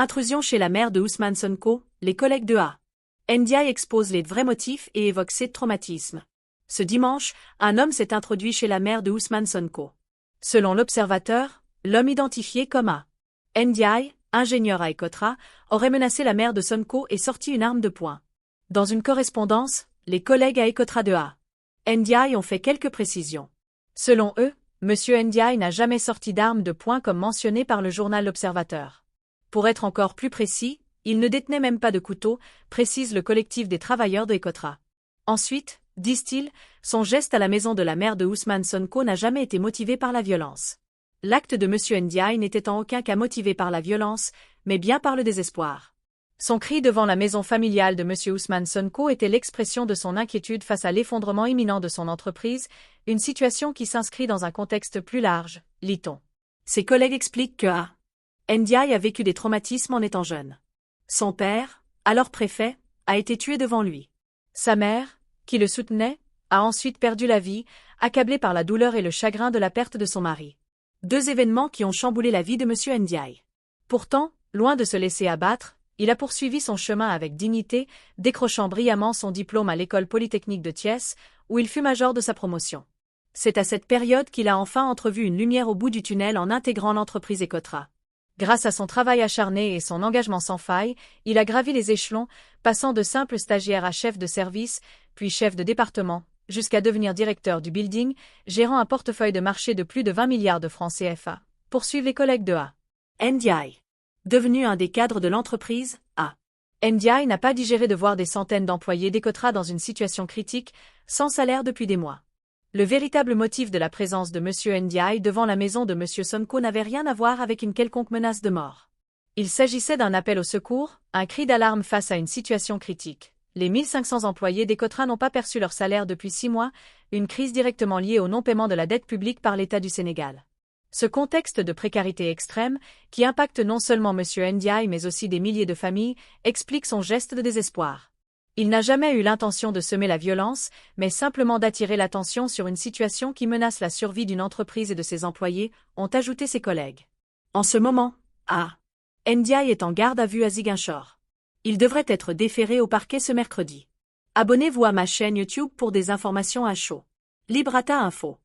Intrusion chez la mère de Ousmane Sonko, les collègues de A. Ndiaye expose les vrais motifs et évoque ses traumatismes. Ce dimanche, un homme s'est introduit chez la mère de Ousmane Sonko. Selon l'Observateur, l'homme identifié comme A. Ndiaye, ingénieur à Ecotra, aurait menacé la mère de Sonko et sorti une arme de poing. Dans une correspondance, les collègues à Ecotra de A. Ndiaye ont fait quelques précisions. Selon eux, M. Ndiaye n'a jamais sorti d'arme de poing comme mentionné par le journal L'Observateur. Pour être encore plus précis, il ne détenait même pas de couteau, précise le collectif des travailleurs de Ecotra. Ensuite, disent-ils, son geste à la maison de la mère de Ousmane Sonko n'a jamais été motivé par la violence. L'acte de M. Ndiaye n'était en aucun cas motivé par la violence, mais bien par le désespoir. Son cri devant la maison familiale de M. Ousmane Sonko était l'expression de son inquiétude face à l'effondrement imminent de son entreprise, une situation qui s'inscrit dans un contexte plus large, lit-on. Ses collègues expliquent que A. Ndiaye a vécu des traumatismes en étant jeune. Son père, alors préfet, a été tué devant lui. Sa mère, qui le soutenait, a ensuite perdu la vie, accablée par la douleur et le chagrin de la perte de son mari. Deux événements qui ont chamboulé la vie de M. Ndiaye. Pourtant, loin de se laisser abattre, il a poursuivi son chemin avec dignité, décrochant brillamment son diplôme à l'école polytechnique de Thiès, où il fut major de sa promotion. C'est à cette période qu'il a enfin entrevu une lumière au bout du tunnel en intégrant l'entreprise Ecotra. Grâce à son travail acharné et son engagement sans faille, il a gravi les échelons, passant de simple stagiaire à chef de service, puis chef de département, jusqu'à devenir directeur du building, gérant un portefeuille de marché de plus de 20 milliards de francs CFA, poursuivent les collègues de A. Ndiaye. Devenu un des cadres de l'entreprise, A. Ndiaye n'a pas digéré de voir des centaines d'employés d'Ecotra dans une situation critique, sans salaire depuis des mois. Le véritable motif de la présence de M. Ndiaye devant la maison de M. Sonko n'avait rien à voir avec une quelconque menace de mort. Il s'agissait d'un appel au secours, un cri d'alarme face à une situation critique. Les 1500 employés d'Ecotra n'ont pas perçu leur salaire depuis 6 mois, une crise directement liée au non-paiement de la dette publique par l'État du Sénégal. Ce contexte de précarité extrême, qui impacte non seulement M. Ndiaye mais aussi des milliers de familles, explique son geste de désespoir. Il n'a jamais eu l'intention de semer la violence, mais simplement d'attirer l'attention sur une situation qui menace la survie d'une entreprise et de ses employés, ont ajouté ses collègues. En ce moment, A. Ndiaye est en garde à vue à Ziguinchor. Il devrait être déféré au parquet ce mercredi. Abonnez-vous à ma chaîne YouTube pour des informations à chaud. Librata Info.